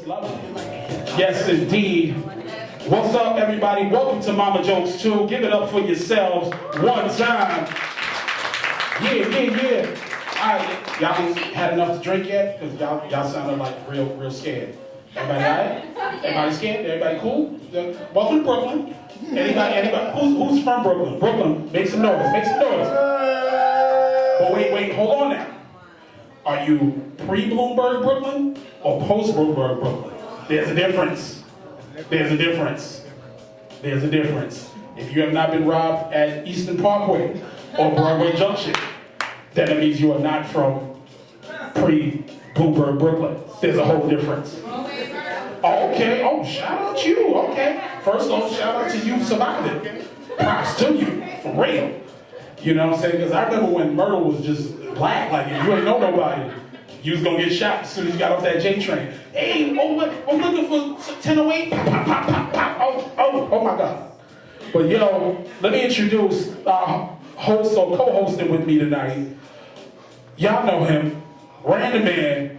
It's lovely. Yes, indeed. What's up, everybody? Welcome to Momma Jokes 2. Give it up for yourselves one time. Yeah. All right, y'all ain't had enough to drink yet? Because y'all sounded like real scared. Everybody all right? Everybody scared? Everybody cool? Welcome to Brooklyn. Anybody? Who's from Brooklyn? Brooklyn, make some noise. But wait, hold on now. Are you pre-Bloomberg Brooklyn or post-Bloomberg Brooklyn? There's a difference. If you have not been robbed at Eastern Parkway or Broadway Junction, then it means you are not from pre-Bloomberg Brooklyn. There's a whole difference. Okay, shout out you, okay. First off, shout out to you surviving. Props to you, for real. You know what I'm saying? Because I remember when murder was just black, like if you ain't know nobody, you was gonna get shot as soon as you got off that J train. Hey, I'm looking for 1008, pop. Oh my God. But yo, let me introduce our host or co-hosting with me tonight. Y'all know him, RanDAMan.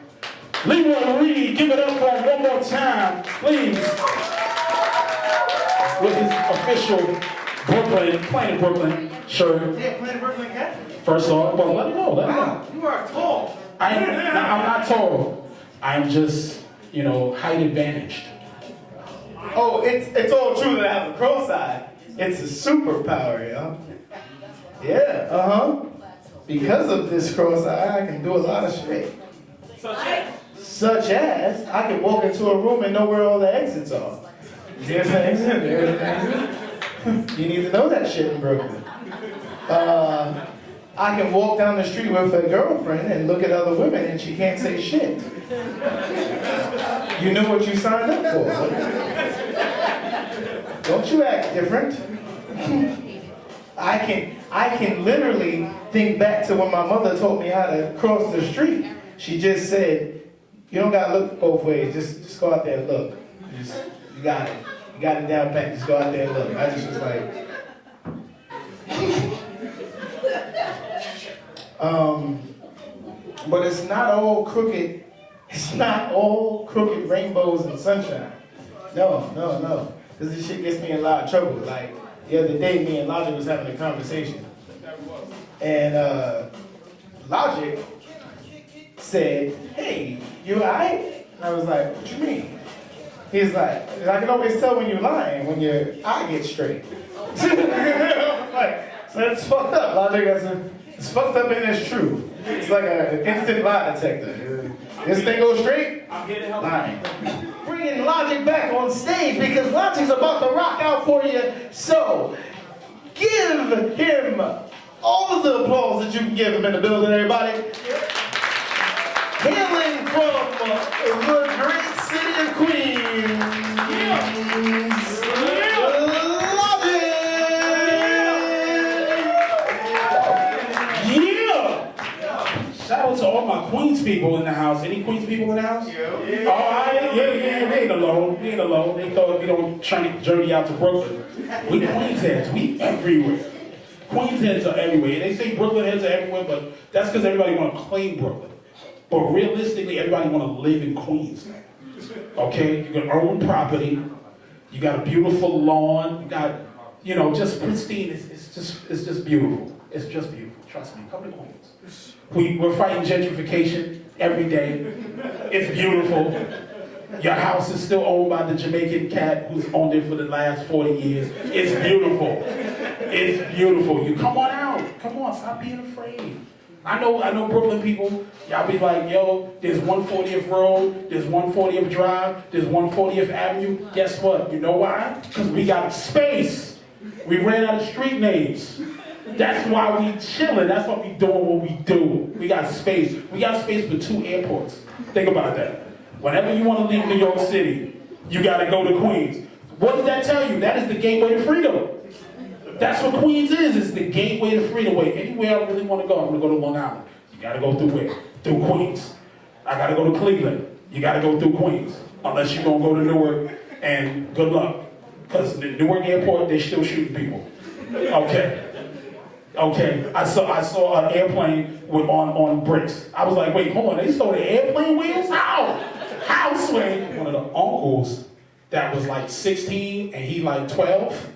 Reed, give it up for him one more time, please. With his official Planet Brooklyn shirt. Yeah, Planet Brooklyn cat. First off, well, let him know. Wow, you are tall. I'm not tall. I'm just, height advantaged. Oh, it's all true that I have a cross eye. It's a superpower, yo. Yeah, Because of this cross eye, I can do a lot of shit. Such as, I can walk into a room and know where all the exits are. There's an exit, there's an exit. You need to know that shit in Brooklyn. I can walk down the street with a girlfriend and look at other women and she can't say shit. You knew what you signed up for. Don't you act different. I can literally think back to when my mother taught me how to cross the street. She just said, you don't gotta look both ways, just go out there and look. You got it. You got it down pat, just go out there and look. I just was like, but it's not all crooked. It's not all crooked rainbows and sunshine. No. Because this shit gets me in a lot of trouble. Like, the other day, me and Logic was having a conversation. And Logic said, hey, you alright? I was like, what you mean? He's like, I can always tell when you're lying, when your eye gets straight. Like, so that's fucked up. Logic, I said, it's fucked up and it's true. It's like an instant lie detector. This thing goes straight, lying. Bringing Logic back on stage because Logic's about to rock out for you. So, give him all of the applause that you can give him in the building, everybody. Hailing from the great city of Queens, Logic! Yeah! Shout out to all my Queens people in the house. Any Queens people in the house? Yeah. All right, yeah, they ain't alone. They thought we don't try to journey out to Brooklyn. We Queens heads, we everywhere. Queens heads are everywhere. They say Brooklyn heads are everywhere, but that's because everybody want to claim Brooklyn. But realistically, everybody want to live in Queens. Okay, you got own property, you got a beautiful lawn, you got, just pristine. It's just beautiful. It's just beautiful. Trust me. Come to Queens. We're fighting gentrification every day. It's beautiful. Your house is still owned by the Jamaican cat who's owned it for the last 40 years. It's beautiful. It's beautiful. You come on out. Come on, stop being afraid. I know Brooklyn people, y'all be like, yo, there's 140th Road, there's 140th Drive, there's 140th Avenue. Guess what? You know why? Because we got space. We ran out of street names. That's why we chilling. That's why we doing what we do. We got space. We got space for 2 airports. Think about that. Whenever you want to leave New York City, you got to go to Queens. What does that tell you? That is the gateway to freedom. That's what Queens is. It's the gateway to freedom. Anywhere I really want to go, I'm going to go to Long Island. You got to go through where? Through Queens. I got to go to Cleveland. You got to go through Queens. Unless you're going to go to Newark, and good luck. Because the Newark airport, they still shooting people. Okay. I saw an airplane on bricks. I was like, wait, hold on, they stole the airplane wheels? How? House swing. One of the uncles that was like 16 and he like 12.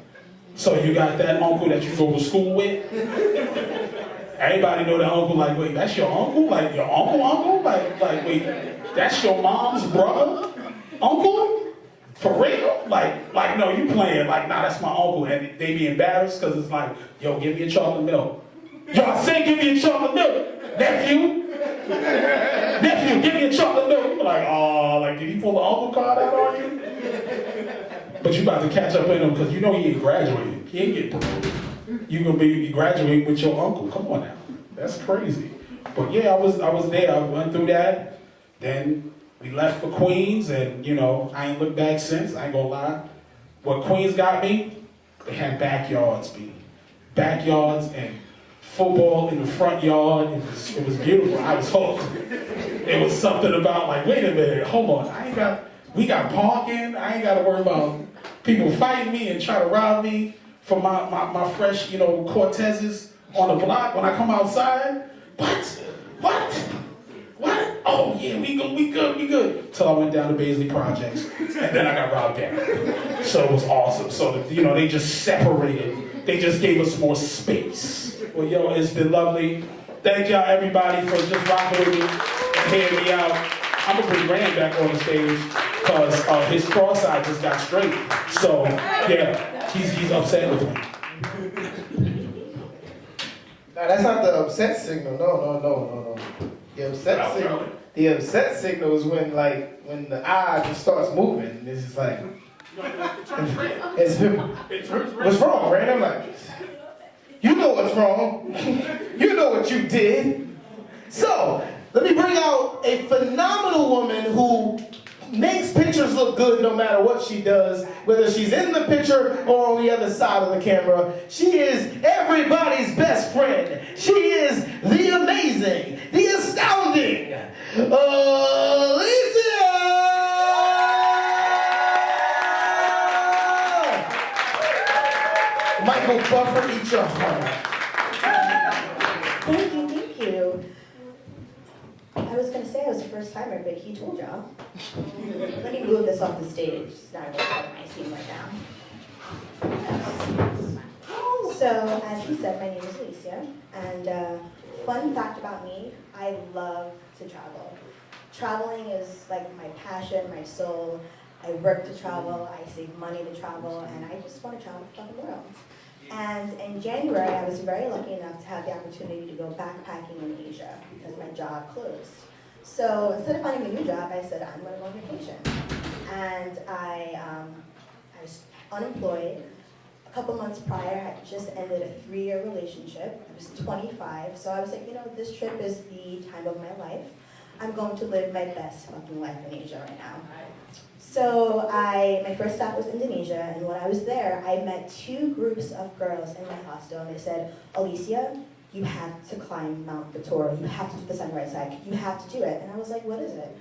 So you got that uncle that you go to school with. Everybody know that uncle, like, wait, that's your uncle? Like, your uncle? Like, wait, that's your mom's brother? Uncle? For real? Like, no, you playing. Like, nah, that's my uncle. And they be embarrassed because it's like, yo, give me a chocolate milk. Yo, I say give me a chocolate milk. Nephew, give me a chocolate milk. You be like, oh, like, did he pull the uncle card out on you? But you about to catch up in him because you know he ain't graduated. He ain't getting promoted. You gonna be graduating with your uncle. Come on now. That's crazy. But yeah, I was there. I went through that. Then we left for Queens, and you know, I ain't looked back since, I ain't gonna lie. What Queens got me, they had backyards, B. Backyards and football in the front yard. It was beautiful. I was hooked. It was something about like, wait a minute, hold on. We got parking. I ain't gotta worry about people fighting me and trying to rob me for my fresh, you know, Cortezes on the block when I come outside. What? Oh yeah, we good. Till I went down to Baisley Projects, and then I got robbed there. So it was awesome. So you know, they just separated. They just gave us more space. Well, yo, it's been lovely. Thank y'all everybody for just rocking with me and hearing me out. I'm gonna bring Rand back on the stage because his cross-eye just got straight. So yeah, he's upset with me. Now that's not the upset signal. No. The upset signal is when the eye just starts moving. And it's just like, what's wrong, Rand? I'm like, you know what's wrong. You know what you did. So let me bring out a phenomenal woman who makes pictures look good no matter what she does, whether she's in the picture or on the other side of the camera. She is everybody's best friend. She is the amazing, the astounding Aleecea! Michael Buffer, eat your heart. Thank you. I was going to say I was a first timer, but he told y'all. Let me move this off the stage. It's not really part of my scene right now. So, as he said, my name is Aleecea, and fun fact about me, I love to travel. Traveling is like my passion, my soul. I work to travel, I save money to travel, and I just want to travel the fucking world. And in January, I was very lucky enough to have the opportunity to go backpacking in Asia because my job closed. So instead of finding a new job, I said, I'm going to go on vacation. And I was unemployed. A couple months prior, I had just ended a 3-year relationship. I was 25, so I was like, you know, this trip is the time of my life. I'm going to live my best fucking life in Asia right now. So my first stop was Indonesia, and when I was there, I met 2 groups of girls in my hostel, and they said, Aleecea, you have to climb Mount Batur. You have to do the sunrise hike. You have to do it. And I was like, what is it?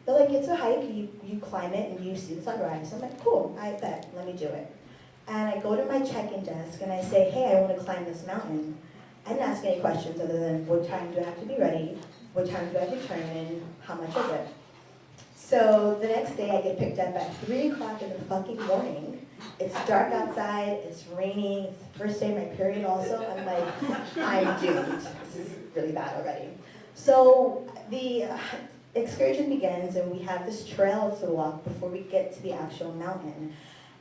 They're like, it's a hike. You climb it, and you see the sunrise. I'm like, cool, I bet. Let me do it. And I go to my check-in desk, and I say, hey, I want to climb this mountain. I didn't ask any questions other than, what time do I have to be ready? What time do I have to turn in? How much is it? So the next day I get picked up at 3 o'clock in the fucking morning. It's dark outside, it's raining, it's the first day of my period also. I'm like, I'm doomed. This is really bad already. So the excursion begins and we have this trail to walk before we get to the actual mountain.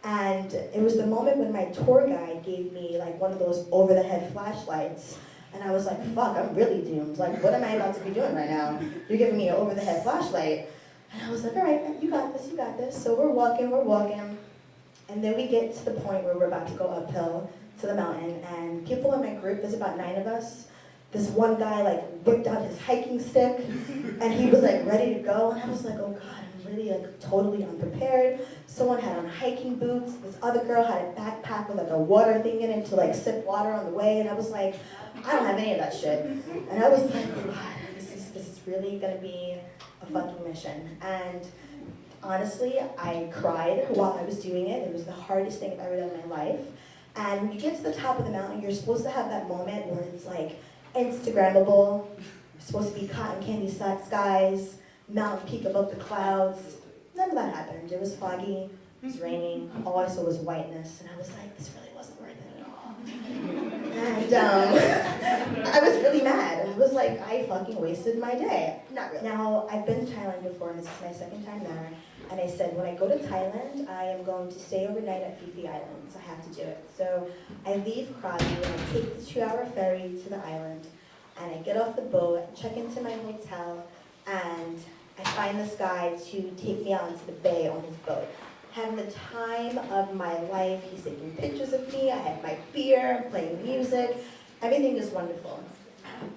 And it was the moment when my tour guide gave me like one of those over-the-head flashlights. And I was like, fuck, I'm really doomed. Like, what am I about to be doing right now? You're giving me an over-the-head flashlight. And I was like, all right, you got this. So we're walking. And then we get to the point where we're about to go uphill to the mountain. And people in my group, there's about 9 of us. This one guy like whipped out his hiking stick and he was like ready to go. And I was like, oh God, I'm really like totally unprepared. Someone had on hiking boots. This other girl had a backpack with like a water thing in it to like sip water on the way. And I was like, I don't have any of that shit. And I was like, God, this is really gonna be a fucking mission. And honestly, I cried while I was doing it. It was the hardest thing I've ever done in my life. And when you get to the top of the mountain, you're supposed to have that moment where it's like Instagrammable. It's supposed to be cotton candy skies. mountain peak above the clouds. None of that happened. It was foggy, it was raining, all I saw was whiteness, and I was like, this really wasn't worth it at all. And I was really mad. I was like, I fucking wasted my day. Not really. Now, I've been to Thailand before, and this is my second time there, and I said, when I go to Thailand, I am going to stay overnight at Phi Islands. I have to do it. So I leave Krabi, and I take the 2-hour ferry to the island, and I get off the boat, check into my hotel, and I find this guy to take me out into the bay on his boat. Having the time of my life. He's taking pictures of me. I have my beer, I'm playing music. Everything is wonderful.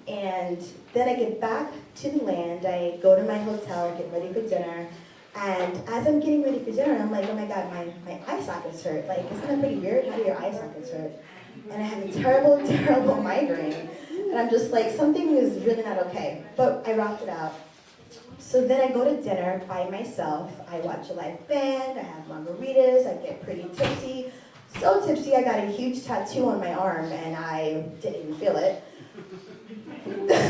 And then I get back to the land. I go to my hotel, get ready for dinner. And as I'm getting ready for dinner, I'm like, oh my God, my eye sockets hurt. Like, isn't that pretty weird? How do your eye sockets hurt? And I have a terrible, terrible migraine. And I'm just like, something is really not okay. But I rocked it out. So then I go to dinner by myself. I watch a live band, I have margaritas, I get pretty tipsy. So tipsy, I got a huge tattoo on my arm, and I didn't even feel it. And then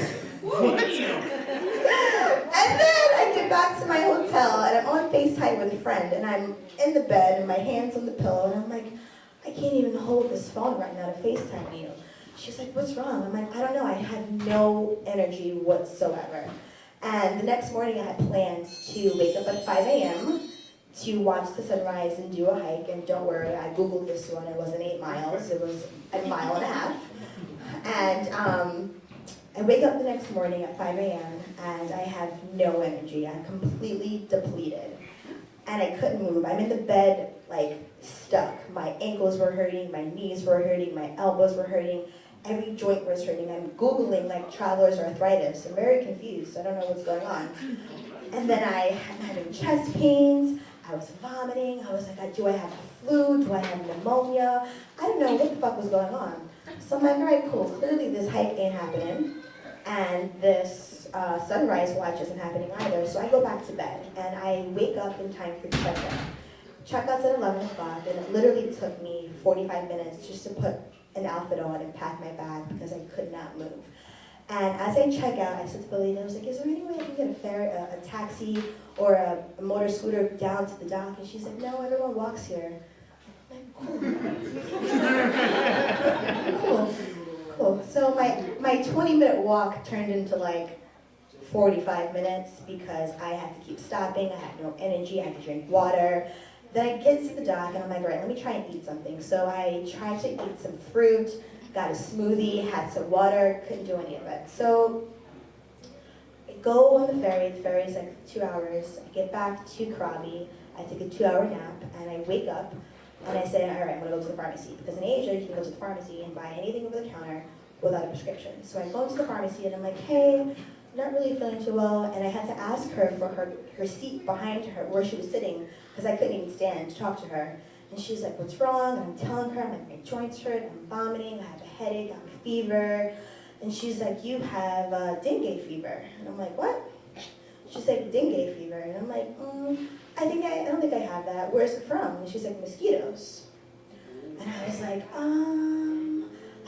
I get back to my hotel, and I'm on FaceTime with a friend, and I'm in the bed, and my hand's on the pillow, and I'm like, I can't even hold this phone right now to FaceTime you. She's like, what's wrong? I'm like, I don't know, I have no energy whatsoever. And the next morning I had plans to wake up at 5 a.m. to watch the sunrise and do a hike. And don't worry, I Googled this one. It wasn't 8 miles. It was a mile and a half. And I wake up the next morning at 5 a.m. and I have no energy. I'm completely depleted. And I couldn't move. I'm in the bed, like, stuck. My ankles were hurting, my knees were hurting, my elbows were hurting. Every joint was hurting. I'm Googling like traveler's arthritis. I'm very confused. I don't know what's going on. And then I'm having chest pains. I was vomiting. I was like, do I have the flu? Do I have pneumonia? I don't know what the fuck was going on. So I'm like, all right, cool. Clearly this hike ain't happening. And this sunrise watch isn't happening either. So I go back to bed. And I wake up in time for checkout. Checkout's at 11 o'clock. And it literally took me 45 minutes just to put an outfit on and pack my bag because I could not move. And as I check out, I said to the lady, I was like, is there any way I can get a ferry, a taxi or a motor scooter down to the dock? And she's like, no, everyone walks here. I'm like, cool. Cool. So my 20-minute walk turned into like 45 minutes because I had to keep stopping. I had no energy. I had to drink water. Then I get to the dock and I'm like, all right, let me try and eat something. So I tried to eat some fruit, got a smoothie, had some water, couldn't do any of it. So I go on the ferry's like 2 hours. I get back to Krabi, I take a 2-hour nap, and I wake up and I say, all right, I'm gonna go to the pharmacy. Because in Asia, you can go to the pharmacy and buy anything over the counter without a prescription. So I go to the pharmacy and I'm like, hey, not really feeling too well, and I had to ask her for her seat behind her, where she was sitting, because I couldn't even stand to talk to her. And she's like, what's wrong? And I'm telling her, I'm like, my joints hurt, I'm vomiting, I have a headache, I have a fever. And she's like, you have dengue fever. And I'm like, what? She's like, dengue fever. And I'm like, I don't think I have that. Where's it from? And she's like, mosquitoes. And I was like,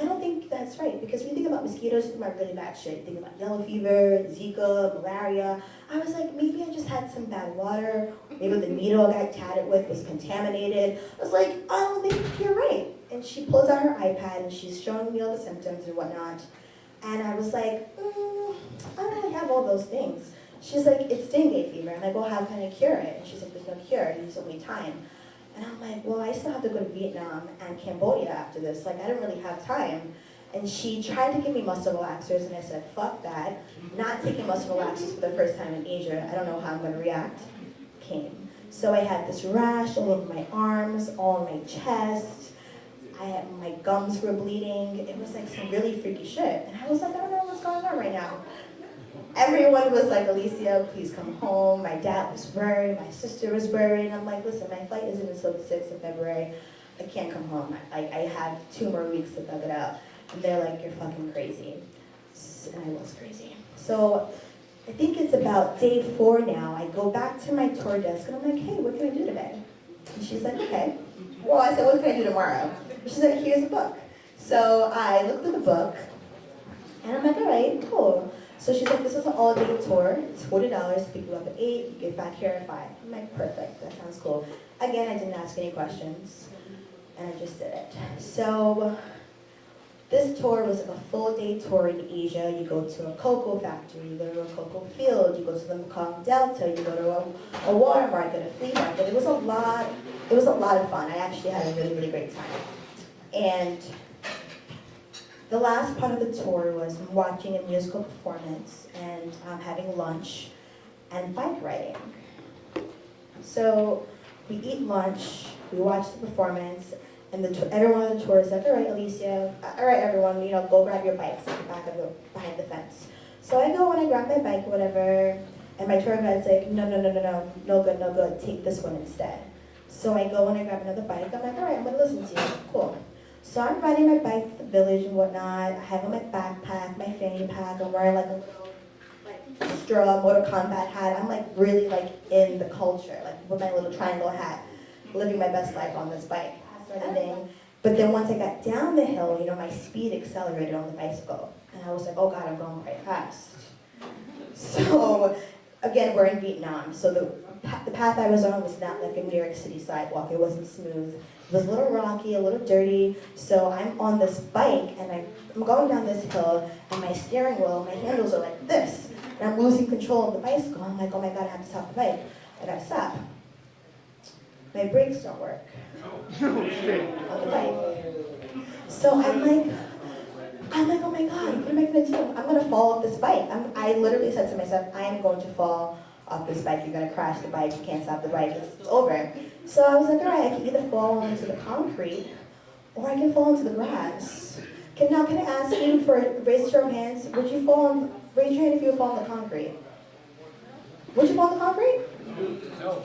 I don't think that's right, because when you think about mosquitoes, you think about really bad shit. You think about yellow fever, Zika, malaria. I was like, maybe I just had some bad water. Maybe the needle I got tatted with was contaminated. I was like, I don't think you're right. And she pulls out her iPad and she's showing me all the symptoms and whatnot. And I was like, I don't really have all those things. She's like, it's dengue fever. I'm like, well, how can I cure it? And she's like, there's no cure, there's only time. And I'm like, well, I still have to go to Vietnam and Cambodia after this. Like, I don't really have time. And she tried to give me muscle relaxers, and I said, fuck that. Not taking muscle relaxers for the first time in Asia. I don't know how I'm going to react. Came. So I had this rash all over my arms, all on my chest. My gums were bleeding. It was like some really freaky shit. And I was like, I don't know what's going on right now. Everyone was like, Aleecea, please come home. My dad was worried. My sister was worried. And I'm like, listen, my flight isn't until the 6th of February. I can't come home. I have 2 more weeks to thug it out. And they're like, you're fucking crazy. And I was crazy. So I think it's about day 4 now. I go back to my tour desk and I'm like, hey, what can I do today? And she's like, okay. Well, I said, what can I do tomorrow? She's like, here's a book. So I looked at the book and I'm like, all right, cool. So she's like, this is an all-day tour. It's $40 to pick you up at 8, you get back here at 5. I'm like, perfect, that sounds cool. Again, I didn't ask any questions, and I just did it. So this tour was like a full-day tour in Asia. You go to a cocoa factory, you go to a cocoa field, you go to the Mekong Delta, you go to a water market, a flea market. It was a lot of fun. I actually had a really, really great time. And the last part of the tour was watching a musical performance and having lunch and bike riding. So we eat lunch, we watch the performance, and everyone on the tour is like, all right, Aleecea, all right, everyone, go grab your bikes at the back of behind the fence. So I go and I grab my bike or whatever, and my tour guide's like, no good, take this one instead. So I go and I grab another bike. I'm like, all right, I'm gonna listen to you, cool. So I'm riding my bike to the village and whatnot. I have on my backpack, my fanny pack. I'm wearing like a little straw Mortal Kombat hat. I'm like really like in the culture, like with my little triangle hat, living my best life on this bike. But then once I got down the hill, my speed accelerated on the bicycle. And I was like, oh God, I'm going quite fast. So again, we're in Vietnam. So the path I was on was not like a New York City sidewalk. It wasn't smooth. It was a little rocky, a little dirty. So I'm on this bike and I'm going down this hill and my steering wheel, my handles are like this. And I'm losing control of the bicycle. I'm like, oh my God, I have to stop the bike. I gotta stop. My brakes don't work on the bike. So I'm like, oh my God, what am I gonna do? I'm gonna fall off this bike. I literally said to myself, I am going to fall off this bike. You're gonna crash the bike. You can't stop the bike. It's over. So I was like, all right, I can either fall onto the concrete or I can fall into the grass. Can I ask you for raise your hands? Raise your hand if you would fall on the concrete. Would you fall on the concrete? No.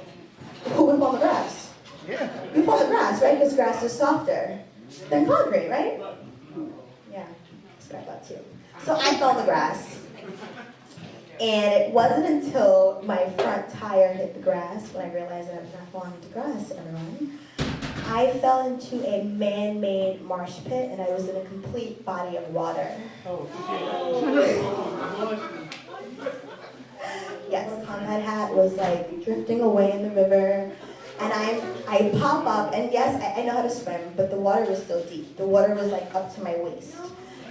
Who would fall on the grass? Yeah. You fall on the grass, right? Because grass is softer than concrete, right? Yeah, expect that too. So I fell on the grass. And it wasn't until my front tire hit the grass when I realized that I was not falling into grass, everyone. I fell into a man-made marsh pit and I was in a complete body of water. Yes, that hat was like drifting away in the river. And I pop up, and yes, I know how to swim, but the water was still deep. The water was like up to my waist.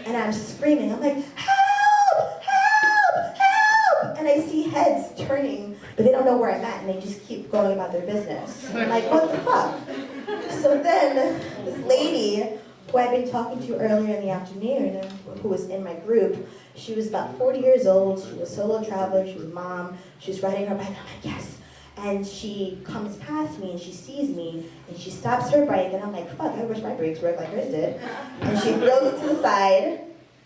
And I'm screaming, I'm like, help, help, help! And I see heads turning, but they don't know where I'm at, and they just keep going about their business. I'm like, what the fuck? So then, this lady, who I'd been talking to earlier in the afternoon, who was in my group, she was about 40 years old, she was a solo traveler, she was a mom, she was riding her bike, I'm like, yes. And she comes past me and she sees me and she stops her bike and I'm like, fuck, I wish my brakes worked like hers did. And she throws it to the side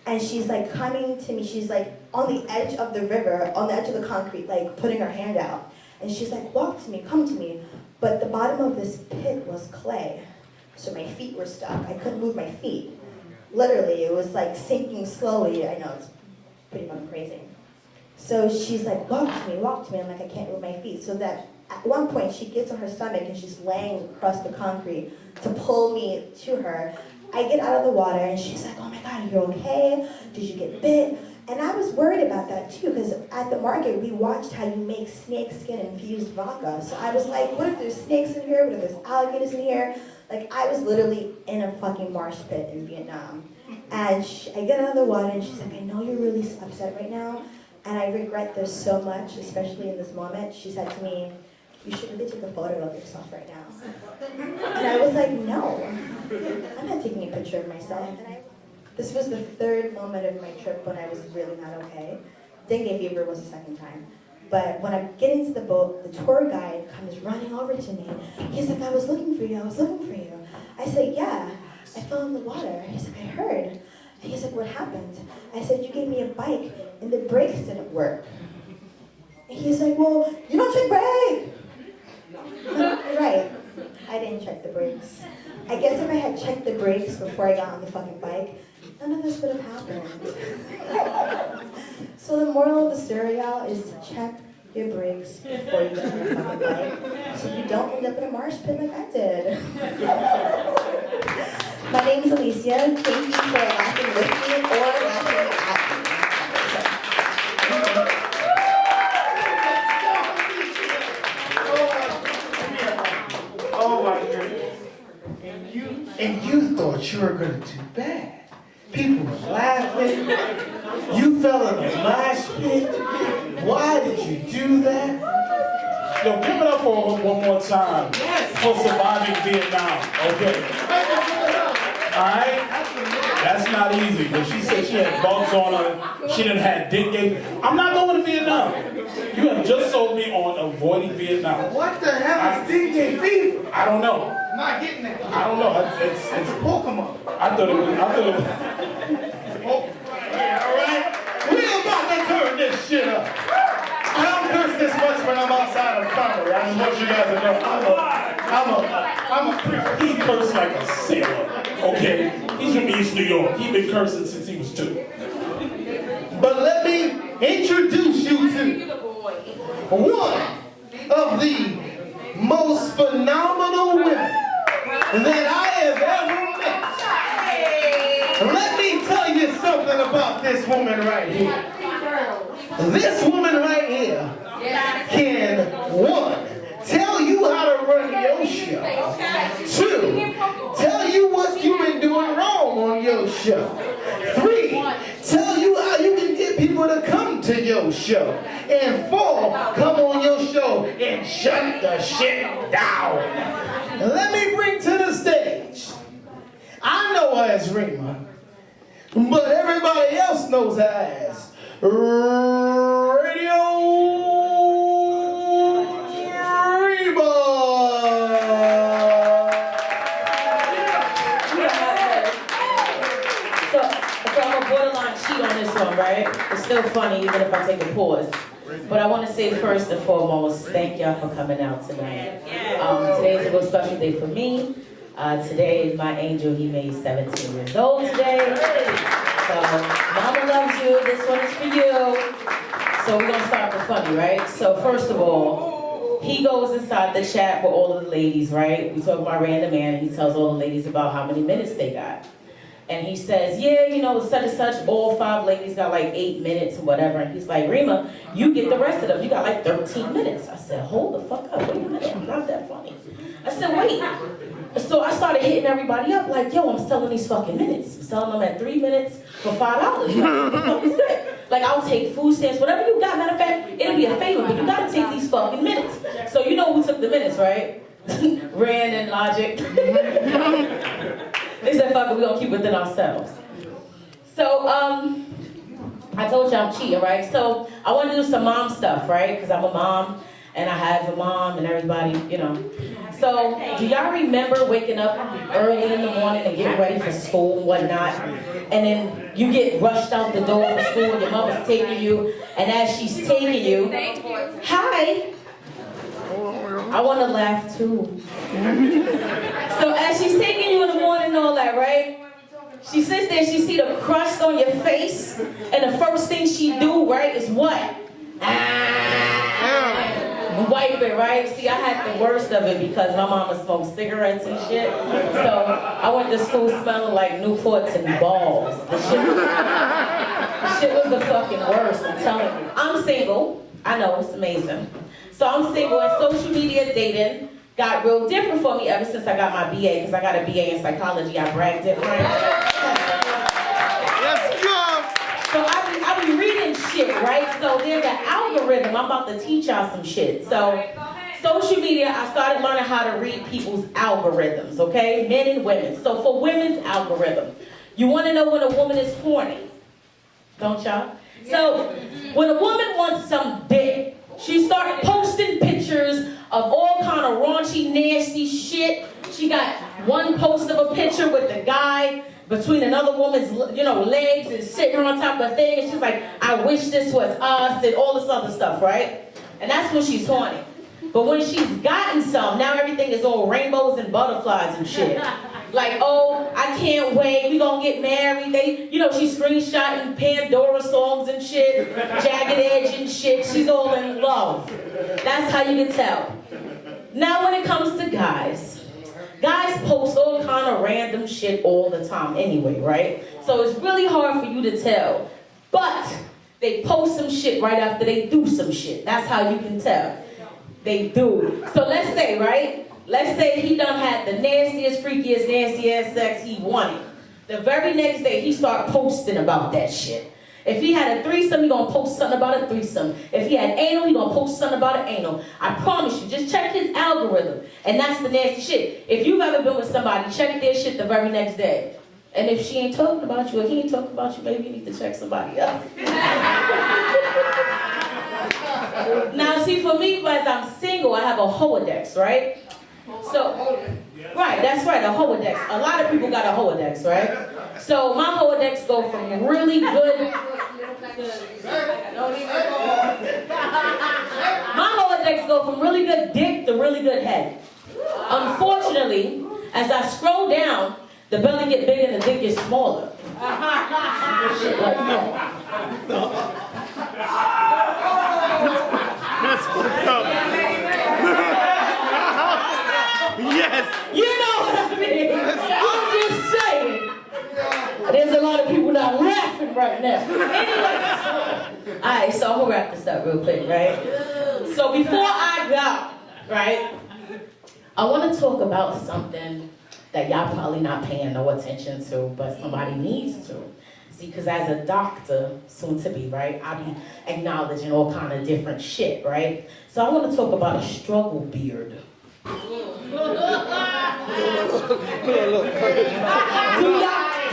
and she's like coming to me, she's like on the edge of the river, on the edge of the concrete, like putting her hand out. And she's like, walk to me, come to me. But the bottom of this pit was clay. So my feet were stuck. I couldn't move my feet. Literally, it was like sinking slowly. I know, it's pretty much crazy. So she's like, walk to me, walk to me. I'm like, I can't move my feet. So that at one point she gets on her stomach and she's laying across the concrete to pull me to her. I get out of the water and she's like, oh my God, are you okay? Did you get bit? And I was worried about that too, because at the market we watched how you make snake skin infused vodka. So I was like, what if there's snakes in here? What if there's alligators in here? Like I was literally in a fucking marsh pit in Vietnam. And I get out of the water and she's like, I know you're really upset right now. And I regret this so much, especially in this moment. She said to me, you should really take a photo of yourself right now. And I was like, no, I'm not taking a picture of myself. This was the third moment of my trip when I was really not okay. Dengue fever was the second time. But when I'm getting to the boat, the tour guide comes running over to me. He's like, I was looking for you, I was looking for you. I said, yeah, I fell in the water. He's like, I heard. And he's like, what happened? I said, you gave me a bike and the brakes didn't work. And he's like, well, you don't check brake. Right, I didn't check the brakes. I guess if I had checked the brakes before I got on the fucking bike, none of this would have happened. So the moral of the story, y'all, is to check your brakes before you get on the fucking bike, so you don't end up in a marsh pit like I did. My name is Aleecea. Thank you for laughing with me or laughing at me. and you thought you were gonna do bad. People were laughing. You fell in the mosh pit. Why did you do that? Yo, give it up for her one more time for surviving Vietnam, okay? Alright? That's not easy, but she said she had bugs on her, she done had dick gape. I'm not going to Vietnam. You have just sold me on avoiding Vietnam. What the hell is DJ Fever? I don't know. I'm not getting that. I don't know. It's Pokemon. I thought it was. Yeah, all right? We're about to turn this shit up. I don't curse this much when I'm outside of comedy. I just want you guys to know I'm a preacher. He cursed like a sailor. Okay? He's from East New York. He's been cursing since he was 2. But let me introduce you to one of the most phenomenal women that I have ever met. Let me tell you something about this woman right here. This woman right here can, 1, tell you how to run your show. 2, tell you what you've been doing wrong on your show. 3, tell you how you can get people to come to your show. And 4, come on your show and shut the shit down. And let me bring to the stage. I know her as Reema, but everybody else knows her as RadioReema. So I'm a borderline cheat on this one, right? It's still funny even if I take a pause. But I want to say first and foremost, thank y'all for coming out tonight. Today is a real special day for me. Today, my angel, he made 17 years old today. So, Mama loves you. This one is for you. So we're going to start with funny, right? So first of all, he goes inside the chat with all of the ladies, right? We talk about RanDAMan, and he tells all the ladies about how many minutes they got. And he says, yeah, you know, such and such, all 5 ladies got like 8 minutes or whatever. And he's like, Reema, you get the rest of them. You got like 13 minutes. I said, hold the fuck up. Wait a minute. I'm not that funny. I said, wait. So I started hitting everybody up like, yo, I'm selling these fucking minutes. I'm selling them at 3 minutes for $5. Like, what the fuck is that? Like, I'll take food stamps, whatever you got. Matter of fact, it'll be a favor, but you gotta take these fucking minutes. So you know who took the minutes, right? Rand and Logik. They said, fuck it, we gonna keep within ourselves. So, I told you I'm cheating, right? So, I want to do some mom stuff, right? Because I'm a mom, and I have a mom, and everybody, you know. So, do y'all remember waking up early in the morning and getting ready for school and whatnot? And then you get rushed out the door for school, and your mother's taking you, and as she's taking you, hi! I want to laugh too. So as she's taking you in the morning and all that, right? She sits there, she see the crust on your face, and the first thing she do, right, is what? Wipe it, right? See, I had the worst of it because my mama smoked cigarettes and shit. So I went to school smelling like Newports and balls. The shit was the fucking worst, I'm telling you. I'm single. I know, it's amazing. So I'm single, and social media dating got real different for me ever since I got my BA, because I got a BA in psychology. I brag different. Let's go! So I be reading shit, right? So there's an algorithm. I'm about to teach y'all some shit. So social media, I started learning how to read people's algorithms, okay? Men and women. So for women's algorithm, you want to know when a woman is horny, don't y'all? So when a woman wants some dick, she started posting pictures of all kind of raunchy, nasty shit. She got one post of a picture with the guy between another woman's, you know, legs and sitting on top of a thing, and she's like, I wish this was us, and all this other stuff, right? And that's when she's horny. But when she's gotten some, now everything is all rainbows and butterflies and shit. Like, oh, I can't wait, we gonna get married. They, you know, she's screenshotting Pandora songs and shit, Jagged Edge and shit. She's all in love. That's how you can tell. Now when it comes to guys post all kind of random shit all the time anyway, right? So it's really hard for you to tell. But they post some shit right after they do some shit. That's how you can tell. They do. So let's say, right? let's say he done had the nastiest, freakiest, nasty-ass sex he wanted. The very next day, he start posting about that shit. If he had a threesome, he gonna post something about a threesome. If he had anal, he gonna post something about an anal. I promise you, just check his algorithm. And that's the nasty shit. If you've ever been with somebody, check their shit the very next day. And if she ain't talking about you, or he ain't talking about you, maybe you need to check somebody else. Now, see, for me, as I'm single, I have a Rolodex, right? So, right, that's right, a Rolodex. A lot of people got a Rolodex, right? So my Rolodex go from really good. My Rolodex go from really good dick to really good head. Unfortunately, as I scroll down, the belly get bigger and the dick gets smaller. Shit like that. That's fucked up. Yes. You know what I mean? I'm just saying. There's a lot of people not laughing right now. Anyway, alright, so I'm gonna wrap this up real quick, right? So before I go, right, I want to talk about something that y'all probably not paying no attention to, but somebody needs to. See, because as a doctor, soon to be, right, I be acknowledging all kind of different shit, right? So I want to talk about a struggle beard. Do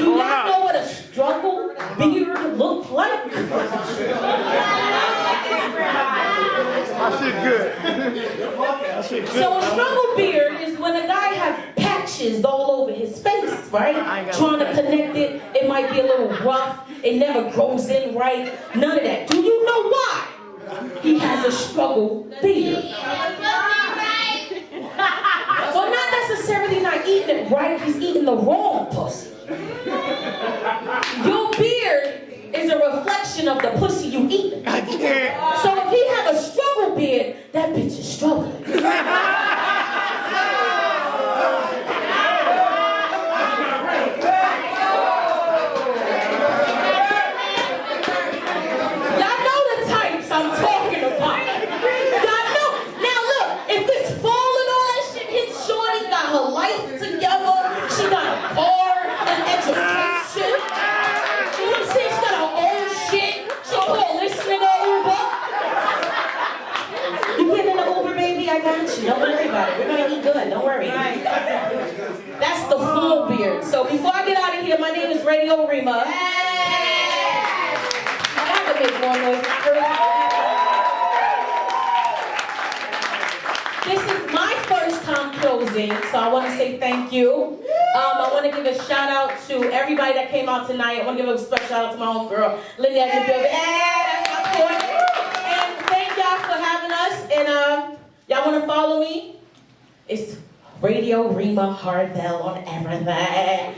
y'all know what a struggle beard look like? That shit good. So a struggle beard is when a guy has patches all over his face, right? Trying to connect it. It might be a little rough. It never grows in right. None of that. Do you know why? He has a struggle beard. Well, not necessarily not eating it right. He's eating the wrong pussy. Your beard is a reflection of the pussy you eat. I can't. So if he have a struggle beard, that bitch is struggling. Y'all know the types I'm talking about. Y'all know. Now look, if this fall and all that shit hits shorty, got her life together, she got a car, an education. You know what I'm saying? She got her own shit. She called this nigga Uber. You getting in the Uber, baby? I got you. Don't worry about it. We're gonna eat good. Don't worry. That's the full beard. So before I get out of here, my name is RadioReema. I have to make more noise. This is my first time closing, so I want to say thank you. I want to give a shout out to everybody that came out tonight. I want to give a special shout out to my own girl, Linda at the building. That's my boy. And thank y'all for having us. And y'all want to follow me? It's RadioReema Hardbell on everything.